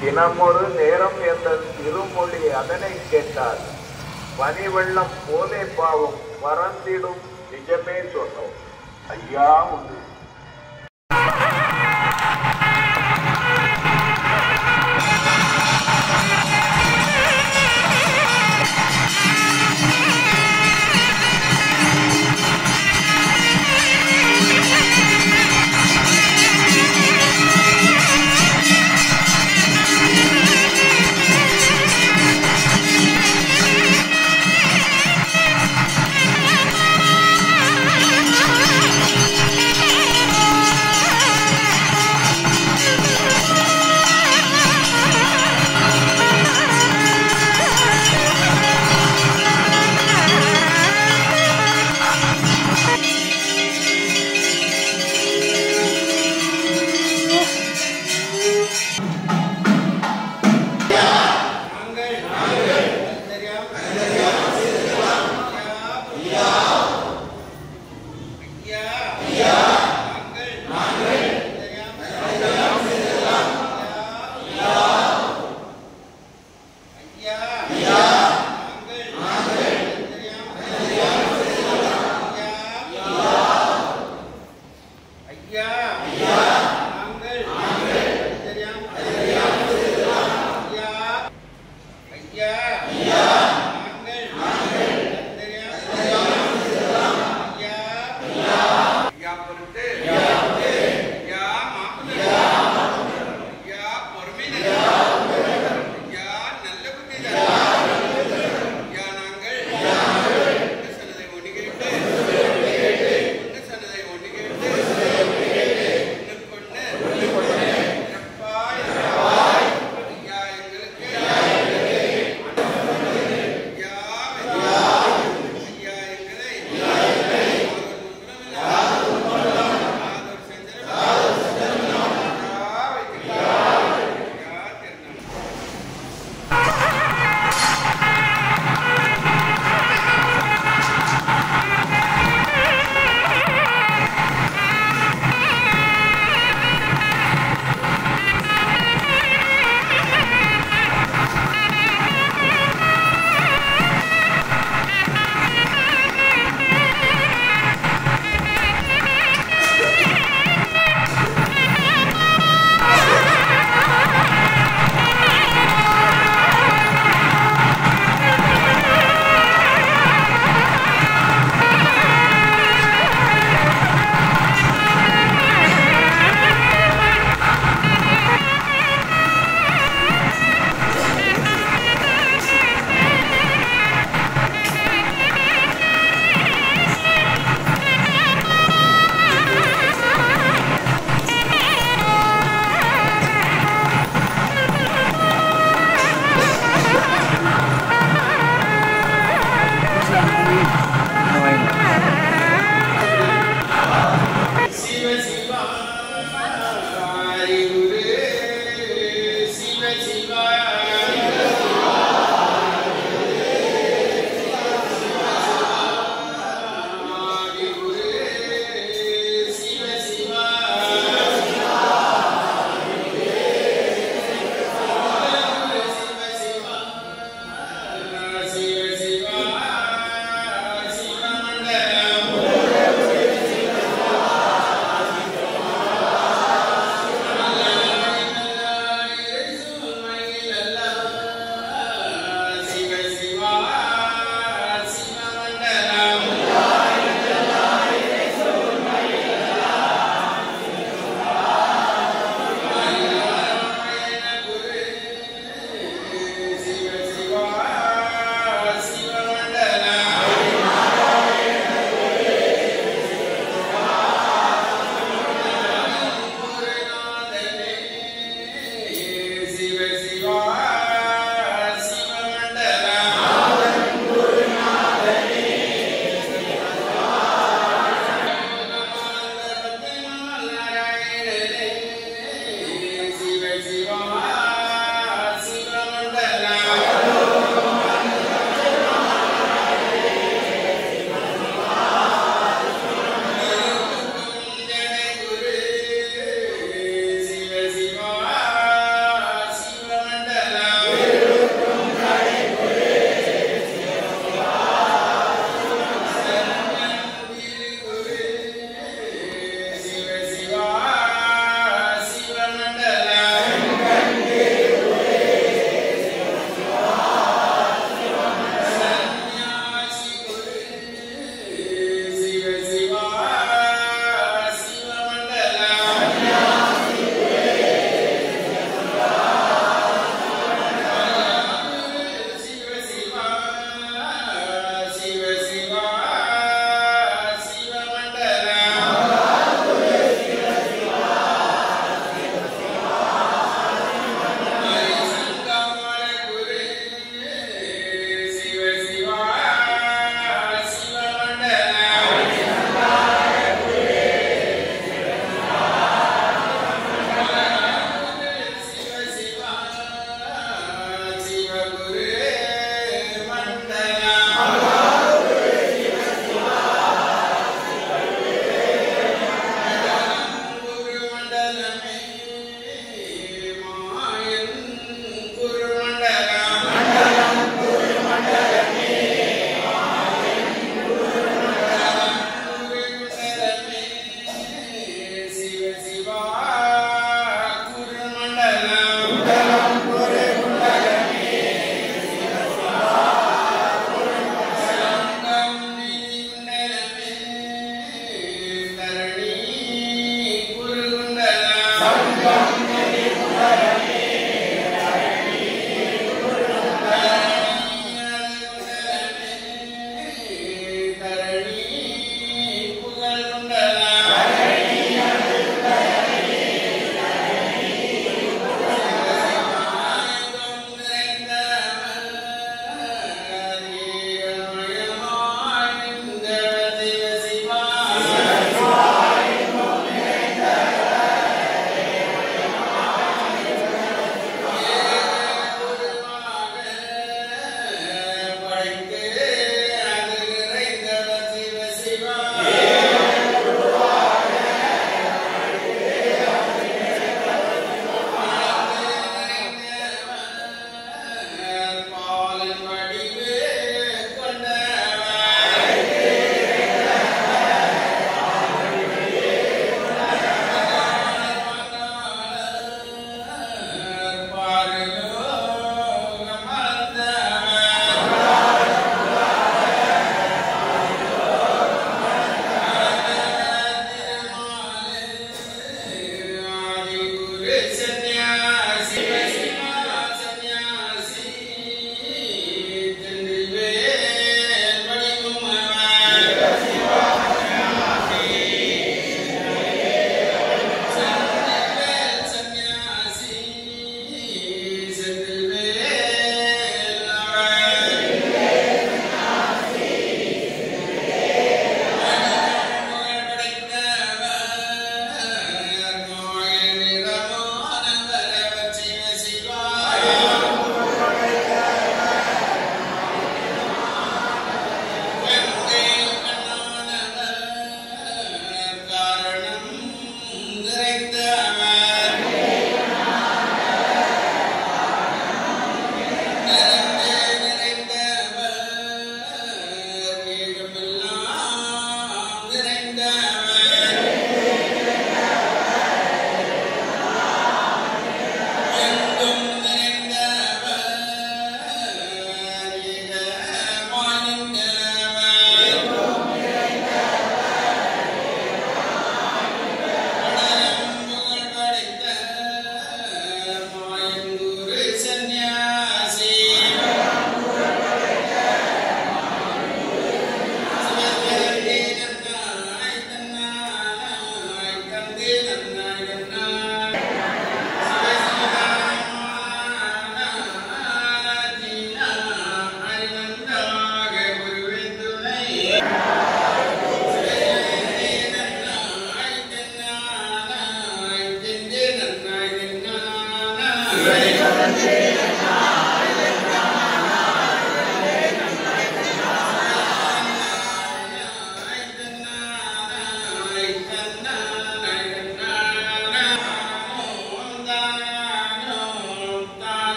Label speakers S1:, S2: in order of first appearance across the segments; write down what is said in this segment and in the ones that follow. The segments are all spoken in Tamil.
S1: தினமொரு நேரம் என்ற திருமொழி அதனை கேட்டால் பனி வெள்ளம் போலே பாவம் பறந்திடும் நிஜமே சொன்னோம் ஐயா உண்டு.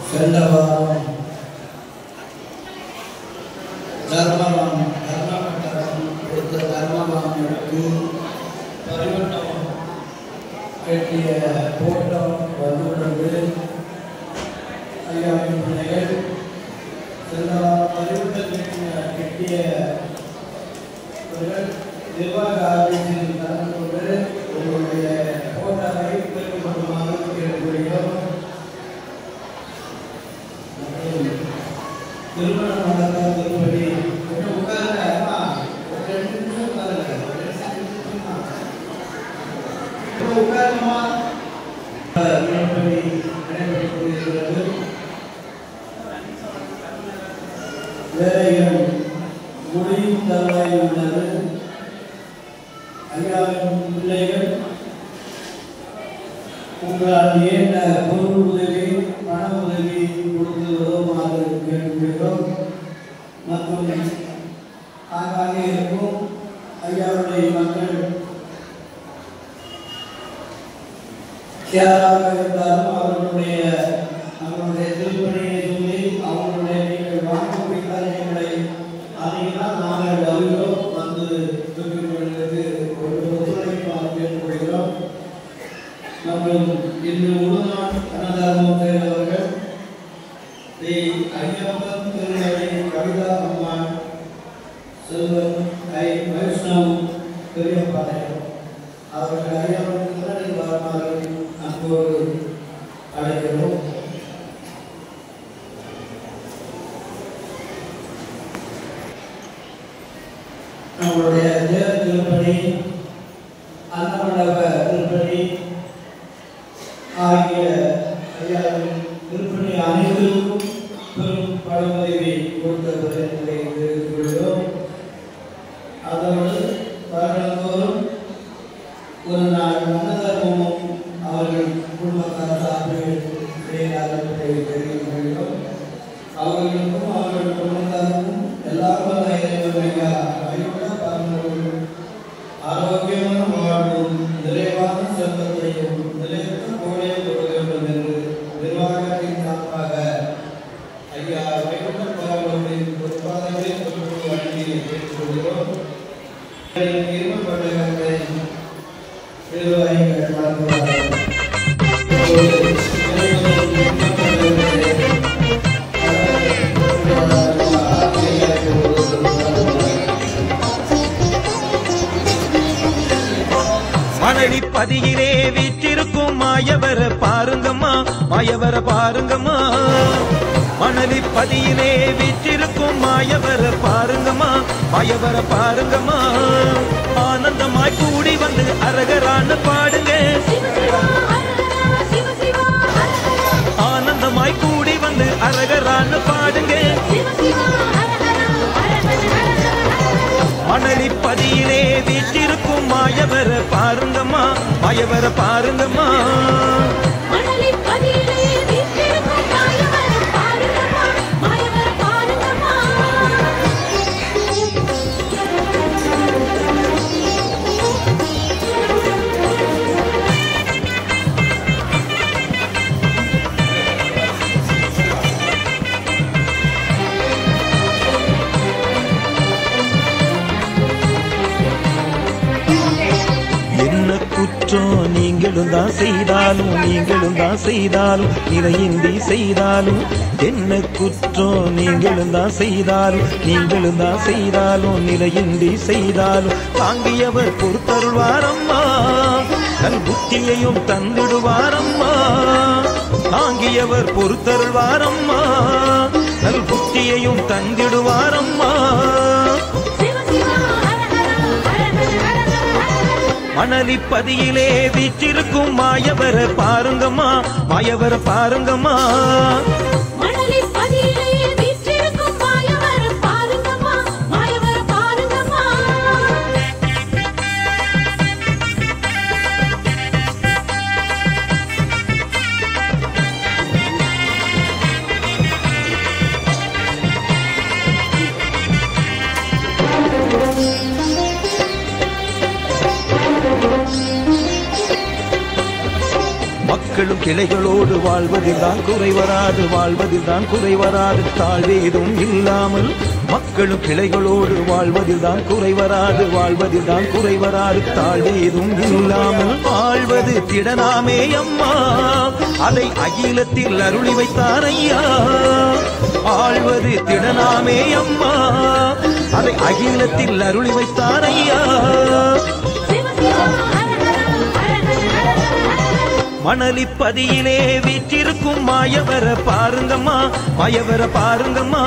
S2: சென்ற வாரம் தர்மபட்டம் எடுத்த தர்மபாமனுக்கு பரிவட்டம் கட்டிய போட்டம் வந்துள்ளது. ஐயாவின் பிள்ளைகள் சென்ற வாரம் பரிவட்டம் கட்டிய நிர்வாக ஆலோசனையில் கலந்து கொண்டு உங்களுடைய போட்டாவை பெருமைப்படுமாறு கேட்டுக்கொள்கிறோம். திருமணம் நடப்படி உட்கார்ந்து உட்காரமா நடைபெற்றுக்கொண்டிருக்கிறது. வேலைகள் முடியும் தருவாயில் உள்ளது. ஐயாவின் பிள்ளைகள் உங்களால் ஏற்ற பொருள் உதவி பண உதவி கொடுத்து உதவுமாறு கேட்டுக்கொள்கிறோம். மற்றும் ஆங்காங்கே இருக்கும் ஐயாவுடைய மக்கள் யாராக இருந்தாலும் அவர்களுடைய திருப்பணியை சொல்லி அவர்களுடைய நீங்கள் வாங்கக்கூடிய காரியங்களை அதையெல்லாம் நாங்கள் வருகிறோம் வந்து தூக்கிக்கொள்வதற்கு ஒரு ஒத்துழைப்பாக கேட்டுக்கொள்கிறோம். மற்றும் இன்று முழுநாள் அன்னதானம் செய்தவர்கள் ஸ்ரீ ஐயப்பன் திருநெல்வேலி கவிதா அம்மாள் செல்வன் வைஷ்ணவ் பெரியப்பாளையம் அவர்கள் ஐயப்பன் திருநெல்வேலி வருமாறு அன்போடு அழைக்கிறோம். நம்மளுடைய தேவ திருப்பணி அன்னமண்டப திருப்பணி ஆகிய ஐயாவின் திருப்பணி அனைவருக்கும் பெரும் பண உதவி கொடுத்தவரை தெரிவித்துள்ளோம். அதோடு வருடந்தோறும் ஒரு நாள் அன்னதானமும் அவர்கள் குடும்பத்தார் சார்பில் செய்கிறார்கள் தெரிவித்துள்ளோம். அவர்களுக்கும் அவர்கள் குடும்பத்தாருக்கும் எல்லாரும் ஆரோக்கியமான வாழ்வும் நிறைவான செல்வத்தையும் நிலைத்த கோடையை கொடுக்க வேண்டும் என்று நிர்வாகத்தின் சார்பாக ஐயா வைகுண்டபுரத்தின் பொறுப்பாளர்களை பொறுப்பு வழங்கி கேட்டுக்கொள்கிறோம். இருமப்பட்டகத்தை நிர்வாகிகள் வழங்குவார்கள்.
S3: மணலி பதியிலே வீற்றிருக்கும் மாயவர பாருங்கம்மா, மாயவர பாருங்கம்மா. மணலி பதியிலே வீற்றிருக்கும் மாயவர பாருங்கம்மா, மாயவர பாருங்கம்மா. ஆனந்தமாய் கூடி வந்து அரகரான்னு பாடுங்க. ஆனந்தமாய் கூடி வந்து அரகரான்னு பாடுங்க. மணலி பதியிலே வீற்றிருக்கும் மாயவர பாருங்கம்மா, மாயவர பாருங்கம்மா. நீங்களும் தான் செய்தாலும் நீங்களும் தான் செய்தாலும் நிறையின்றி செய்தாலும் என்ன குற்றம். நீங்களும் தான் செய்தாலும் நீங்களும் தான் செய்தாலும் நிலையின்றி செய்தாலும் தாங்கியவர் பொறுத்தருள்வாரம்மா, தன் புத்தியையும் தந்திடுவாரம்மா. தாங்கியவர் பொறுத்தருள்வாரம்மா, தன் புத்தியையும் தந்திடுவாரம்மா. மணலி பதியிலே வீற்றிருக்கும் மாயவர பாருங்கம்மா, மாயவர பாருங்கம்மா. மக்களும் கிளைகளோடு வாழ்வதில் தான் குறை வராது, வாழ்வதில் தான் குறை வராது. தாழ்வேதும் இல்லாமல் மக்களும் கிளைகளோடு வாழ்வதில் தான் குறை வராது, வாழ்வதில் தான் குறை வராது. தாழ்வேதும் இல்லாமல் வாழ்வது திடனாமே அம்மா, அதை அகிலத்தில் அருளி வைத்தார் ஐயா. ஆழ்வது திடனாமே அம்மா, அதை அகிலத்தில் அருளி வைத்தார் ஐயா. மணலிப்பதியிலே வீற்றிருக்கும் மாயவர பாருங்கம்மா, மாயவர பாருங்கம்மா.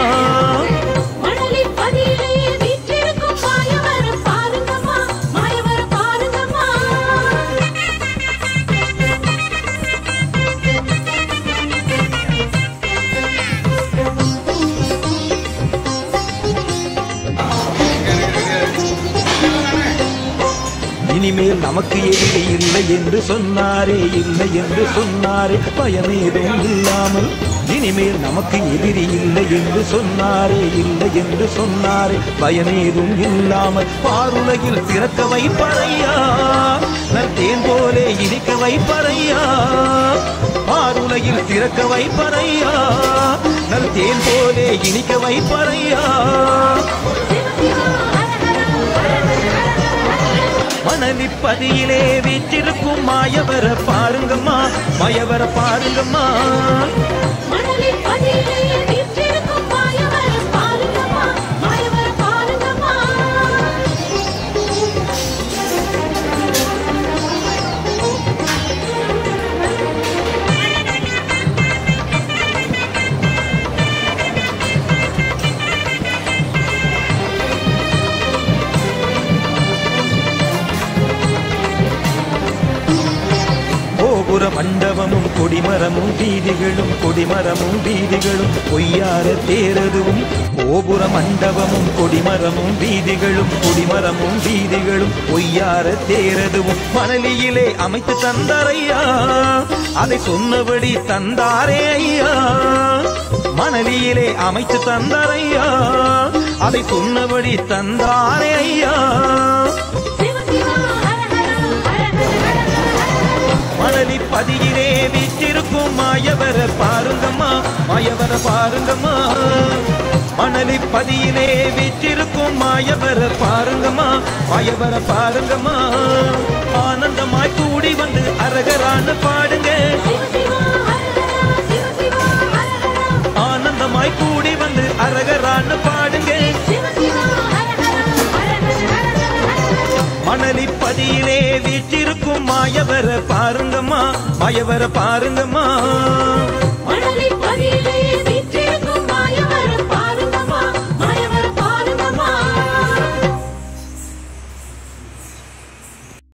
S3: இனிமேல் நமக்கு எதிரி இல்லை என்று சொன்னாரே, இல்லை என்று சொன்னாரே, பயமேதும் இல்லாமல். இனிமேல் நமக்கு எதிரி இல்லை என்று சொன்னாரே, இல்லை என்று சொன்னாரே, பயமேதும் இல்லாமல். பாருலகில் பிறக்க வைப்பறையா, நல் தேன் போலே இனிக்க வைப்பறையா. பாருலகில் பிறக்க வைப்பறையா, நல் தேன் போலே இனிக்க வைப்பறையா. மணலிப்பதியிலே வீற்றிருக்கும் மாயவர பாருங்கம்மா, மாயவர பாருங்கம்மா. கோபுர மண்டபமும் கொடிமரமும் வீதிகளும், கொடிமரமும் வீதிகளும் பொய்யார தேரதுவும். கோபுர மண்டபமும் கொடிமரமும் வீதிகளும், கொடிமரமும் வீதிகளும் பொய்யார தேரதுவும். மணலியிலே அமைத்து தந்தாரையா, அதை சொன்னபடி தந்தாரே ஐயா. மணலியிலே அமைத்து தந்தாரையா, அதை சொன்னபடி தந்தாரே ஐயா. மணலிப்பதியிலே வீற்றிருக்கும் மாயவர பாருங்கம்மா, மாயவர பாருங்கம்மா. மணலிப்பதியிலே வீற்றிருக்கும் மாயவர பாருங்கம்மா, மாயவர பாருங்கம்மா. ஆனந்தமாய் கூடி வந்து அரகரான்னு பாடுங்க, ஆனந்தமாய் கூடி வந்து அரகரான்னு பாடுங்க. மணலிப்பதியிலே வீற்றிருக்கும் மாயவர பாருங்கம்மா, மாயவர பாருங்கம்மா.